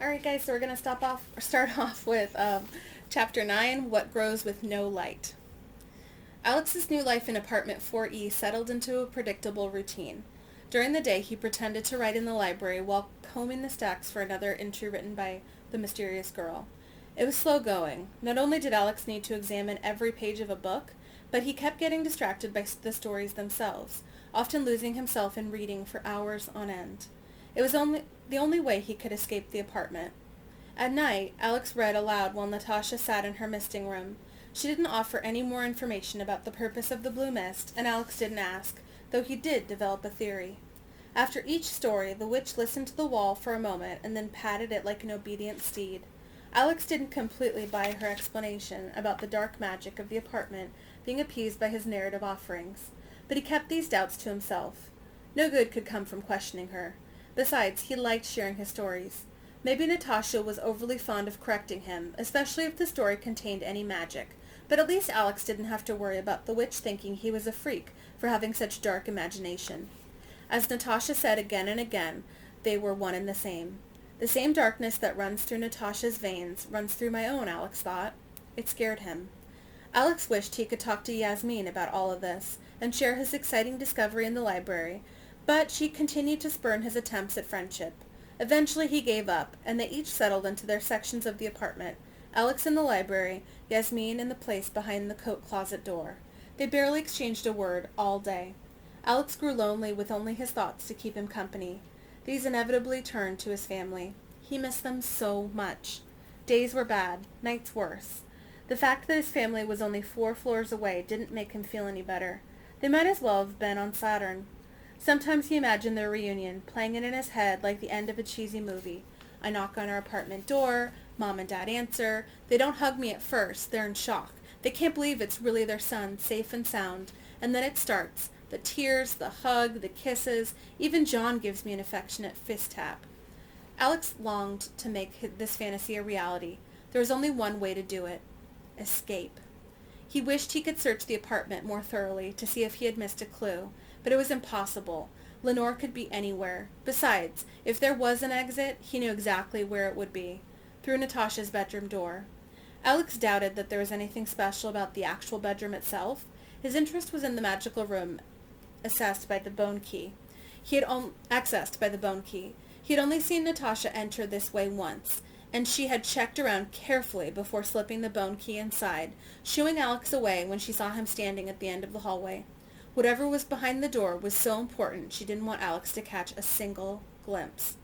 Alright guys, so we're going to start off with Chapter 9, What Grows with No Light. Alex's new life in apartment 4E settled into a predictable routine. During the day, he pretended to write in the library while combing the stacks for another entry written by the mysterious girl. It was slow going. Not only did Alex need to examine every page of a book, but he kept getting distracted by the stories themselves, often losing himself in reading for hours on end. It was the only way he could escape the apartment. At night, Alex read aloud while Natasha sat in her misting room. She didn't offer any more information about the purpose of the blue mist, and Alex didn't ask, though he did develop a theory. After each story, the witch listened to the wall for a moment and then patted it like an obedient steed. Alex didn't completely buy her explanation about the dark magic of the apartment being appeased by his narrative offerings, but he kept these doubts to himself. No good could come from questioning her. Besides, he liked sharing his stories. Maybe Natasha was overly fond of correcting him, especially if the story contained any magic, but at least Alex didn't have to worry about the witch thinking he was a freak for having such dark imagination. As Natasha said again and again, they were one and the same. The same darkness that runs through Natasha's veins runs through my own, Alex thought. It scared him. Alex wished he could talk to Yasmine about all of this and share his exciting discovery in the library, but she continued to spurn his attempts at friendship. Eventually he gave up, and they each settled into their sections of the apartment, Alex in the library, Yasmine in the place behind the coat closet door. They barely exchanged a word all day. Alex grew lonely with only his thoughts to keep him company. These inevitably turned to his family. He missed them so much. Days were bad, nights worse. The fact that his family was only 4 floors away didn't make him feel any better. They might as well have been on Saturn. Sometimes he imagined their reunion, playing it in his head like the end of a cheesy movie. I knock on our apartment door, Mom and Dad answer. They don't hug me at first, they're in shock. They can't believe it's really their son, safe and sound. And then it starts. The tears, the hug, the kisses. Even John gives me an affectionate fist tap. Alex longed to make this fantasy a reality. There was only one way to do it. Escape. He wished he could search the apartment more thoroughly to see if he had missed a clue. But it was impossible. Lenore could be anywhere. Besides, if there was an exit, he knew exactly where it would be. Through Natasha's bedroom door. Alex doubted that there was anything special about the actual bedroom itself. His interest was in the magical room accessed by the bone key. He had only seen Natasha enter this way once, and she had checked around carefully before slipping the bone key inside, shooing Alex away when she saw him standing at the end of the hallway. Whatever was behind the door was so important she didn't want Alex to catch a single glimpse.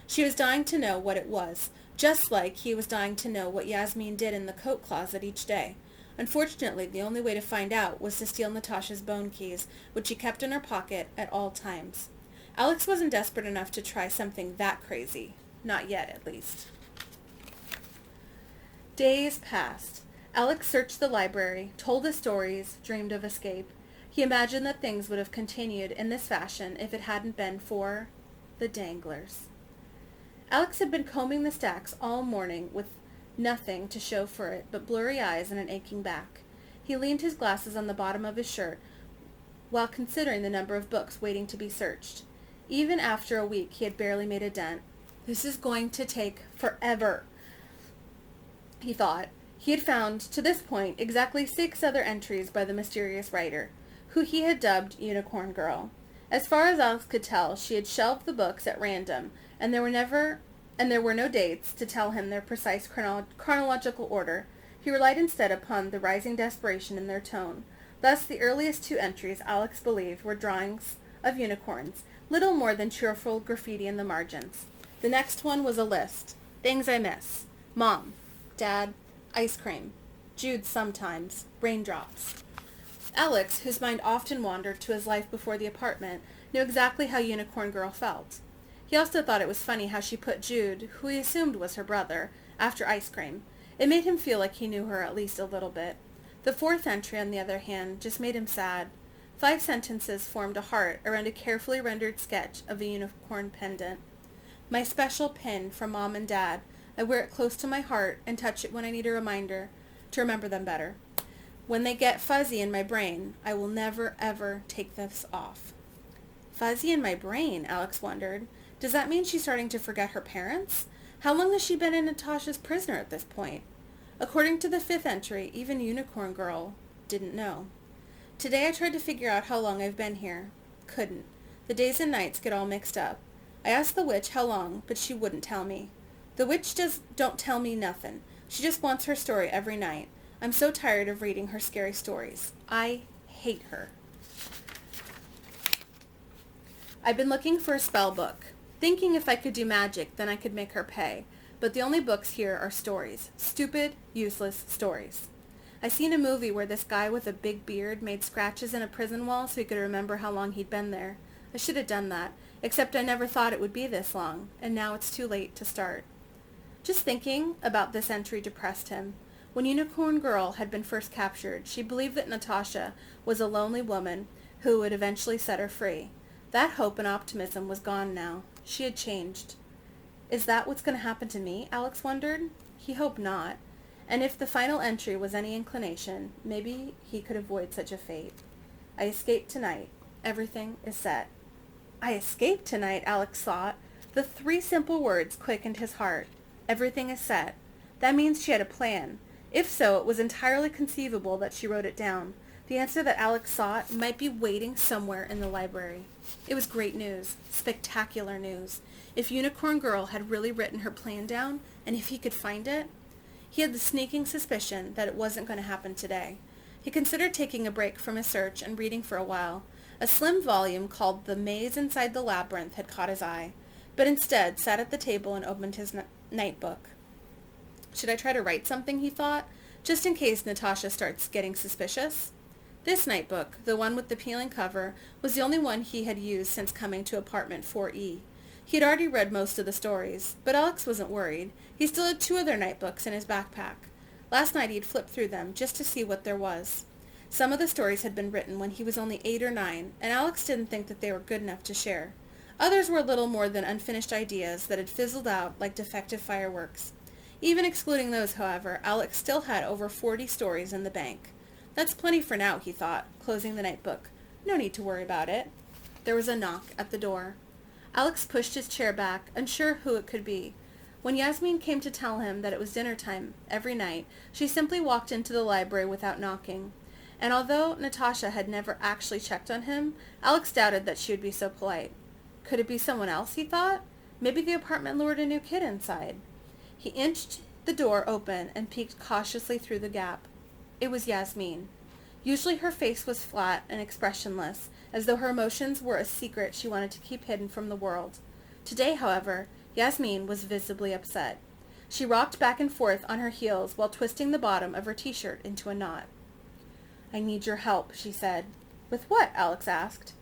She was dying to know what it was, just like he was dying to know what Yasmine did in the coat closet each day. Unfortunately, the only way to find out was to steal Natasha's bone keys, which she kept in her pocket at all times. Alex wasn't desperate enough to try something that crazy. Not yet, at least. Days passed. Alex searched the library, told his stories, dreamed of escape. He imagined that things would have continued in this fashion if it hadn't been for the danglers. Alex had been combing the stacks all morning with nothing to show for it but blurry eyes and an aching back. He leaned his glasses on the bottom of his shirt while considering the number of books waiting to be searched. Even after a week, he had barely made a dent. This is going to take forever, he thought. He had found, to this point, exactly 6 other entries by the mysterious writer, who he had dubbed Unicorn Girl. As far as Alex could tell, she had shelved the books at random, and there were no dates to tell him their precise chronological order. He relied instead upon the rising desperation in their tone. Thus, the earliest 2 entries, Alex believed, were drawings of unicorns, little more than cheerful graffiti in the margins. The next one was a list. Things I miss. Mom. Dad. Ice cream. Jude sometimes. Raindrops. Alex, whose mind often wandered to his life before the apartment, knew exactly how Unicorn Girl felt. He also thought it was funny how she put Jude, who he assumed was her brother, after ice cream. It made him feel like he knew her at least a little bit. The 4th entry, on the other hand, just made him sad. 5 sentences formed a heart around a carefully rendered sketch of a unicorn pendant. My special pin from Mom and Dad. I wear it close to my heart and touch it when I need a reminder to remember them better. When they get fuzzy in my brain, I will never, ever take this off. Fuzzy in my brain, Alex wondered. Does that mean she's starting to forget her parents? How long has she been in Natasha's prisoner at this point? According to the 5th entry, even Unicorn Girl didn't know. Today I tried to figure out how long I've been here. Couldn't. The days and nights get all mixed up. I asked the witch how long, but she wouldn't tell me. The witch don't tell me nothing. She just wants her story every night. I'm so tired of reading her scary stories. I hate her. I've been looking for a spell book, thinking if I could do magic, then I could make her pay. But the only books here are stories. Stupid, useless stories. I seen a movie where this guy with a big beard made scratches in a prison wall so he could remember how long he'd been there. I should have done that, except I never thought it would be this long, and now it's too late to start. Just thinking about this entry depressed him. When Unicorn Girl had been first captured, she believed that Natasha was a lonely woman who would eventually set her free. That hope and optimism was gone now. She had changed. Is that what's going to happen to me? Alex wondered. He hoped not. And if the final entry was any inclination, maybe he could avoid such a fate. I escaped tonight. Everything is set. I escaped tonight, Alex thought. The 3 simple words quickened his heart. Everything is set. That means she had a plan. If so, it was entirely conceivable that she wrote it down. The answer that Alex sought might be waiting somewhere in the library. It was great news. Spectacular news. If Unicorn Girl had really written her plan down, and if he could find it, he had the sneaking suspicion that it wasn't going to happen today. He considered taking a break from his search and reading for a while. A slim volume called The Maze Inside the Labyrinth had caught his eye, but instead sat at the table and opened his nightbook. Should I try to write something, he thought, just in case Natasha starts getting suspicious? This nightbook, the one with the peeling cover, was the only one he had used since coming to apartment 4E. He had already read most of the stories, but Alex wasn't worried. He still had 2 other nightbooks in his backpack. Last night he'd flipped through them just to see what there was. Some of the stories had been written when he was only 8 or 9, and Alex didn't think that they were good enough to share. Others were little more than unfinished ideas that had fizzled out like defective fireworks. Even excluding those, however, Alex still had over 40 stories in the bank. That's plenty for now, he thought, closing the nightbook. No need to worry about it. There was a knock at the door. Alex pushed his chair back, unsure who it could be. When Yasmine came to tell him that it was dinner time every night, she simply walked into the library without knocking. And although Natasha had never actually checked on him, Alex doubted that she would be so polite. Could it be someone else, he thought? Maybe the apartment lured a new kid inside. He inched the door open and peeked cautiously through the gap. It was Yasmine. Usually her face was flat and expressionless, as though her emotions were a secret she wanted to keep hidden from the world. Today, however, Yasmine was visibly upset. She rocked back and forth on her heels while twisting the bottom of her t-shirt into a knot. I need your help, she said. With what? Alex asked.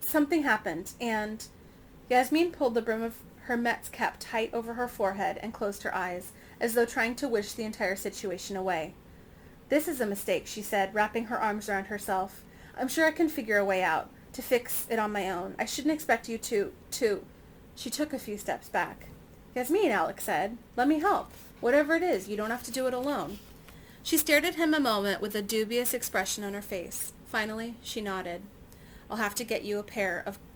Something happened, and... Yasmine pulled the brim of her Met's cap tight over her forehead and closed her eyes, as though trying to wish the entire situation away. This is a mistake, she said, wrapping her arms around herself. I'm sure I can figure a way out, to fix it on my own. I shouldn't expect you to... She took a few steps back. Yasmine, Alex said. Let me help. Whatever it is, you don't have to do it alone. She stared at him a moment with a dubious expression on her face. Finally, she nodded. I'll have to get you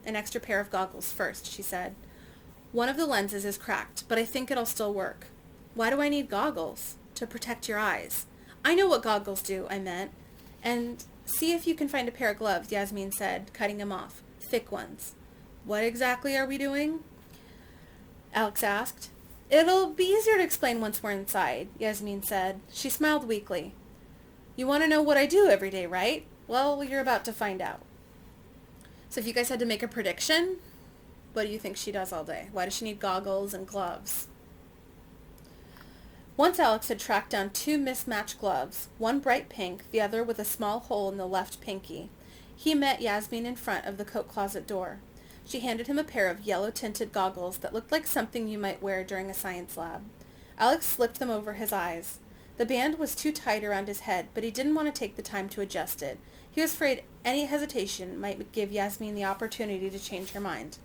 an extra pair of goggles first, she said. One of the lenses is cracked, but I think it'll still work. Why do I need goggles? To protect your eyes. I know what goggles do, I meant. And see if you can find a pair of gloves, Yasmine said, cutting him off. Thick ones. What exactly are we doing? Alex asked. It'll be easier to explain once we're inside, Yasmine said. She smiled weakly. You want to know what I do every day, right? Well, you're about to find out. So if you guys had to make a prediction, what do you think she does all day? Why does she need goggles and gloves? Once Alex had tracked down 2 mismatched gloves, one bright pink, the other with a small hole in the left pinky. He met Yasmine in front of the coat closet door. She handed him a pair of yellow-tinted goggles that looked like something you might wear during a science lab. Alex slipped them over his eyes. The band was too tight around his head, but he didn't want to take the time to adjust it. He was afraid any hesitation might give Yasmine the opportunity to change her mind.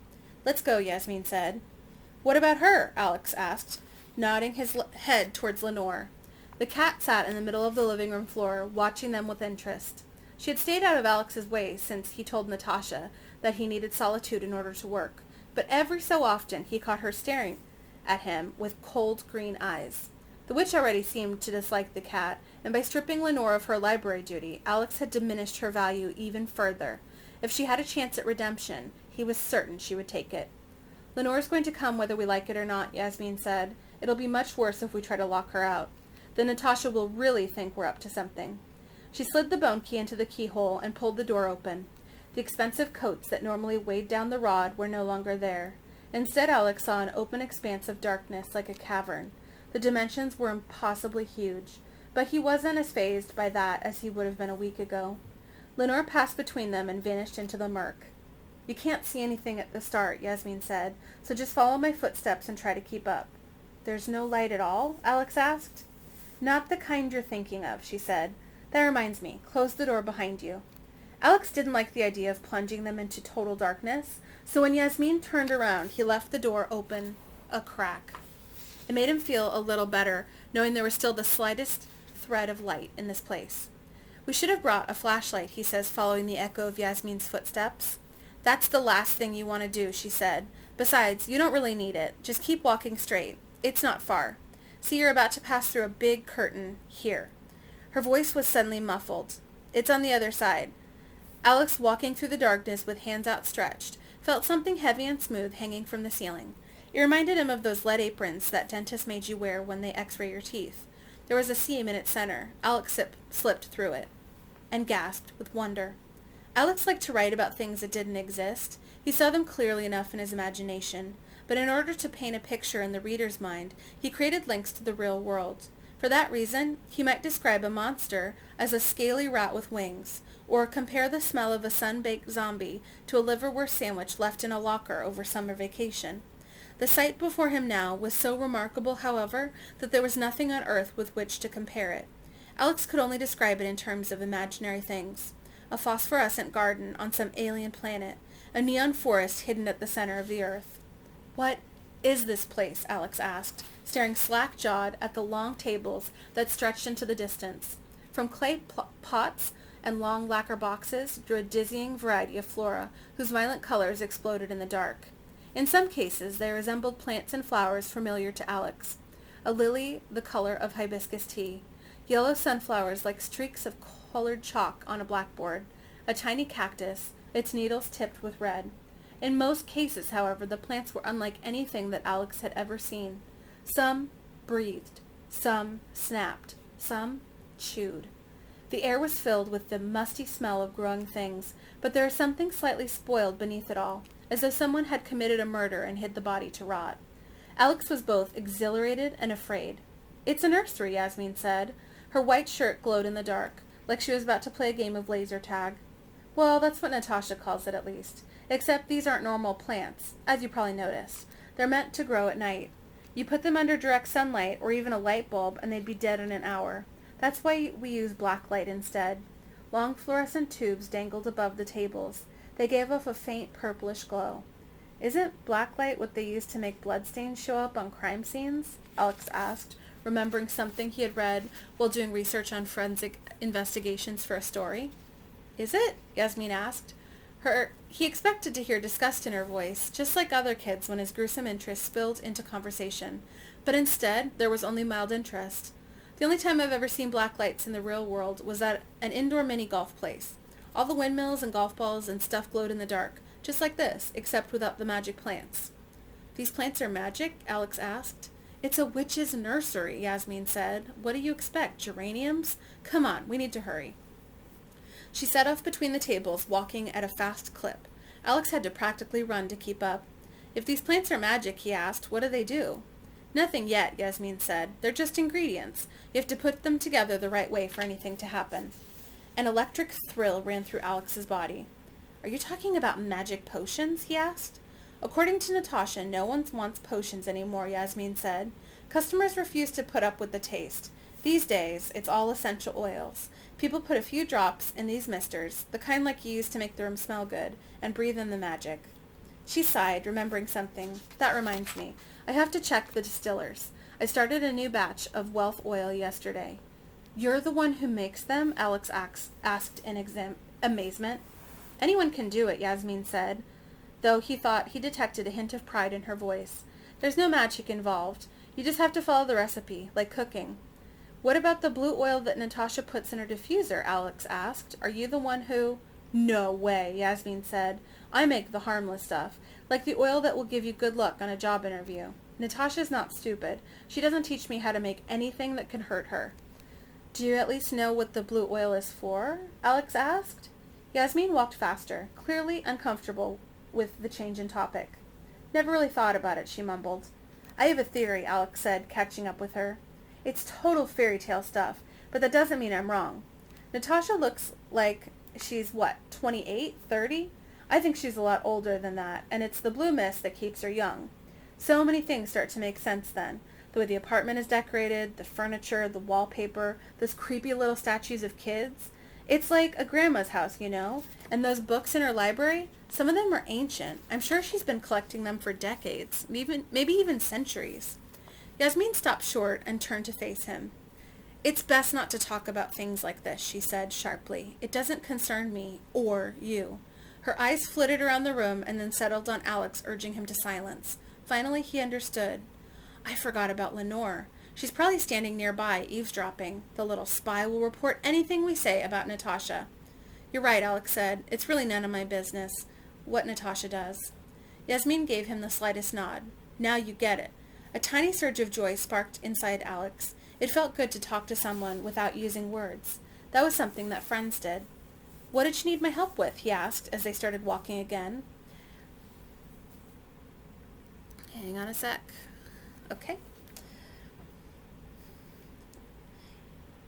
Let's go, Yasmine said. What about her? Alex asked, nodding his head towards Lenore. The cat sat in the middle of the living room floor, watching them with interest. She had stayed out of Alex's way since he told Natasha that he needed solitude in order to work, but every so often he caught her staring at him with cold green eyes. The witch already seemed to dislike the cat, and by stripping Lenore of her library duty, Alex had diminished her value even further. If she had a chance at redemption, he was certain she would take it. "Lenore's going to come whether we like it or not," Yasmine said. "It'll be much worse if we try to lock her out. Then Natasha will really think we're up to something." She slid the bone key into the keyhole and pulled the door open. The expensive coats that normally weighed down the rod were no longer there. Instead, Alex saw an open expanse of darkness like a cavern. The dimensions were impossibly huge, but he wasn't as fazed by that as he would have been a week ago. Lenore passed between them and vanished into the murk. "You can't see anything at the start," Yasmine said, "so just follow my footsteps and try to keep up." "There's no light at all?" Alex asked. "Not the kind you're thinking of," she said. "That reminds me, close the door behind you." Alex didn't like the idea of plunging them into total darkness, so when Yasmine turned around, he left the door open a crack. It made him feel a little better, knowing there was still the slightest thread of light in this place. "We should have brought a flashlight," he says, following the echo of Yasmine's footsteps. "That's the last thing you want to do," she said. "Besides, you don't really need it. Just keep walking straight. It's not far. See, you're about to pass through a big curtain here." Her voice was suddenly muffled. "It's on the other side." Alex, walking through the darkness with hands outstretched, felt something heavy and smooth hanging from the ceiling. It reminded him of those lead aprons that dentists made you wear when they x-ray your teeth. There was a seam in its center. Alex slipped through it and gasped with wonder. Alex liked to write about things that didn't exist. He saw them clearly enough in his imagination, but in order to paint a picture in the reader's mind, he created links to the real world. For that reason, he might describe a monster as a scaly rat with wings, or compare the smell of a sun-baked zombie to a liverwurst sandwich left in a locker over summer vacation. The sight before him now was so remarkable, however, that there was nothing on earth with which to compare it. Alex could only describe it in terms of imaginary things. A phosphorescent garden on some alien planet, a neon forest hidden at the center of the earth. "What is this place?" Alex asked, staring slack-jawed at the long tables that stretched into the distance. From clay pots and long lacquer boxes drew a dizzying variety of flora, whose violent colors exploded in the dark. In some cases, they resembled plants and flowers familiar to Alex. A lily the color of hibiscus tea, yellow sunflowers like streaks of colored chalk on a blackboard, a tiny cactus, its needles tipped with red. In most cases, however, the plants were unlike anything that Alex had ever seen. Some breathed, some snapped, some chewed. The air was filled with the musty smell of growing things, but there was something slightly spoiled beneath it all, as though someone had committed a murder and hid the body to rot. Alex was both exhilarated and afraid. "It's a nursery," Yasmine said. Her white shirt glowed in the dark, like she was about to play a game of laser tag. "Well, that's what Natasha calls it, at least. Except these aren't normal plants, as you probably noticed. They're meant to grow at night. You put them under direct sunlight or even a light bulb and they'd be dead in an hour. That's why we use black light instead." Long fluorescent tubes dangled above the tables. They gave off a faint purplish glow. "Isn't black light what they use to make bloodstains show up on crime scenes?" Alex asked, remembering something he had read while doing research on forensic investigations for a story. "Is it?" Yasmine asked. He expected to hear disgust in her voice, just like other kids when his gruesome interest spilled into conversation, but instead there was only mild interest. "The only time I've ever seen black lights in the real world was at an indoor mini-golf place. All the windmills and golf balls and stuff glowed in the dark, just like this, except without the magic plants." "These plants are magic?" Alex asked. "It's a witch's nursery," Yasmine said. "What do you expect, geraniums? Come on, we need to hurry." She set off between the tables, walking at a fast clip. Alex had to practically run to keep up. "If these plants are magic," he asked, "what do they do?" "Nothing yet," Yasmine said. "They're just ingredients. You have to put them together the right way for anything to happen." An electric thrill ran through Alex's body. "Are you talking about magic potions?" he asked. "According to Natasha, no one wants potions anymore," Yasmine said. "Customers refuse to put up with the taste. These days, it's all essential oils. People put a few drops in these misters, the kind like you use to make the room smell good, and breathe in the magic." She sighed, remembering something. "That reminds me. I have to check the distillers. I started a new batch of Wealth oil yesterday." "You're the one who makes them?" Alex asked in amazement. "Anyone can do it," Yasmine said, though he thought he detected a hint of pride in her voice. There's no magic involved. You just have to follow the recipe, like cooking. What about the blue oil that Natasha puts in her diffuser? Alex asked. Are you the one who... No way, Yasmine said. I make the harmless stuff, like the oil that will give you good luck on a job interview. Natasha's not stupid. She doesn't teach me how to make anything that can hurt her. Do you at least know what the blue oil is for? Alex asked. Yasmine walked faster, clearly uncomfortable with the change in topic. Never really thought about it, she mumbled. I have a theory, Alex said, catching up with her. It's total fairy tale stuff, but that doesn't mean I'm wrong. Natasha looks like she's, 28, 30? I think she's a lot older than that, and it's the blue mist that keeps her young. So many things start to make sense then. The way the apartment is decorated, the furniture, the wallpaper, those creepy little statues of kids. It's like a grandma's house, you know? And those books in her library, some of them are ancient. I'm sure she's been collecting them for decades, maybe even centuries. Yasmine stopped short and turned to face him. It's best not to talk about things like this, she said sharply. It doesn't concern me or you. Her eyes flitted around the room and then settled on Alex, urging him to silence. Finally, he understood. I forgot about Lenore. She's probably standing nearby, eavesdropping. The little spy will report anything we say about Natasha. You're right, Alex said. It's really none of my business what Natasha does. Yasmine gave him the slightest nod. Now you get it. A tiny surge of joy sparked inside Alex. It felt good to talk to someone without using words. That was something that friends did. What did she need my help with? He asked as they started walking again. Hang on a sec. Okay.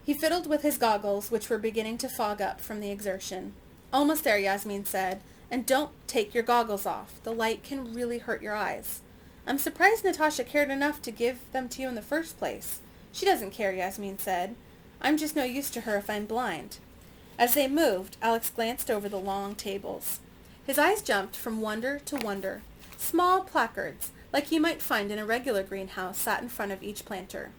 He fiddled with his goggles, which were beginning to fog up from the exertion. Almost there, Yasmine said. And don't take your goggles off. The light can really hurt your eyes. I'm surprised Natasha cared enough to give them to you in the first place. She doesn't care, Yasmine said. I'm just no use to her if I'm blind. As they moved, Alex glanced over the long tables. His eyes jumped from wonder to wonder. Small placards, like you might find in a regular greenhouse, sat in front of each planter.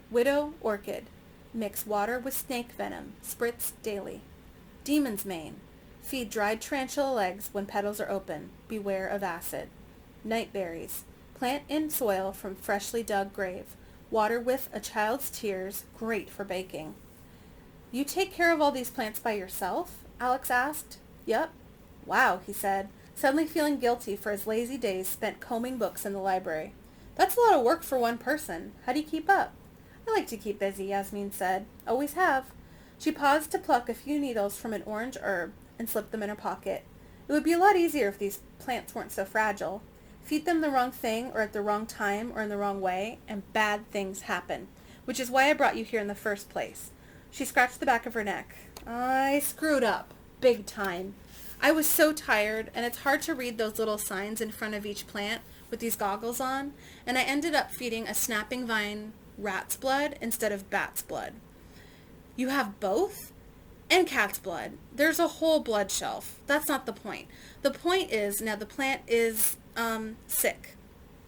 Widow orchid. Mix water with snake venom. Spritz daily. Demon's mane. Feed dried tarantula legs when petals are open. Beware of acid. Nightberries. Plant in soil from freshly dug grave. Water with a child's tears. Great for baking. You take care of all these plants by yourself? Alex asked. Yep. Wow, he said, suddenly feeling guilty for his lazy days spent combing books in the library. That's a lot of work for one person. How do you keep up? I like to keep busy, Yasmine said. Always have. She paused to pluck a few needles from an orange herb and slipped them in her pocket. It would be a lot easier if these plants weren't so fragile. Feed them the wrong thing or at the wrong time or in the wrong way, and bad things happen, which is why I brought you here in the first place. She scratched the back of her neck. I screwed up. Big time. I was so tired, and it's hard to read those little signs in front of each plant with these goggles on, and I ended up feeding a snapping vine rat's blood instead of bat's blood. You have both? And cat's blood. There's a whole blood shelf. That's not the point. The point is, now the plant is, sick.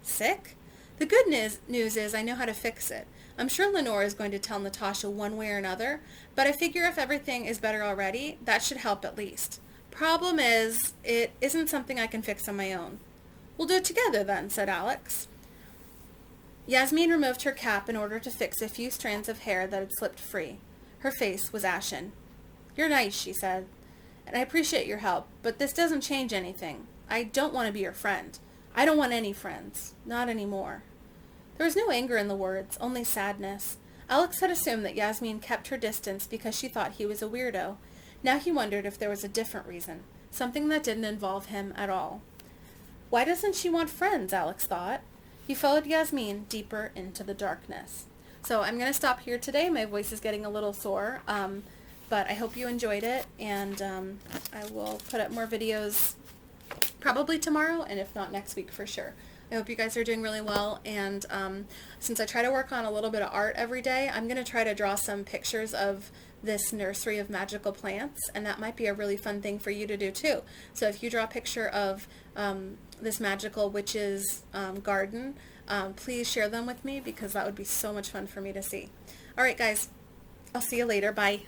Sick? The good news is I know how to fix it. I'm sure Lenore is going to tell Natasha one way or another, but I figure if everything is better already, that should help at least. Problem is, it isn't something I can fix on my own. We'll do it together then, said Alex. Yasmine removed her cap in order to fix a few strands of hair that had slipped free. Her face was ashen. You're nice, she said, and I appreciate your help, but this doesn't change anything. I don't want to be your friend. I don't want any friends. Not anymore. There was no anger in the words, only sadness. Alex had assumed that Yasmine kept her distance because she thought he was a weirdo. Now he wondered if there was a different reason, something that didn't involve him at all. Why doesn't she want friends, Alex thought. He followed Yasmine deeper into the darkness. So I'm going to stop here today. My voice is getting a little sore, but I hope you enjoyed it, and I will put up more videos probably tomorrow, and if not next week for sure. I hope you guys are doing really well, and since I try to work on a little bit of art every day, I'm going to try to draw some pictures of this nursery of magical plants, and that might be a really fun thing for you to do too. So if you draw a picture of this magical witch's garden, please share them with me because that would be so much fun for me to see. Alright guys, I'll see you later. Bye.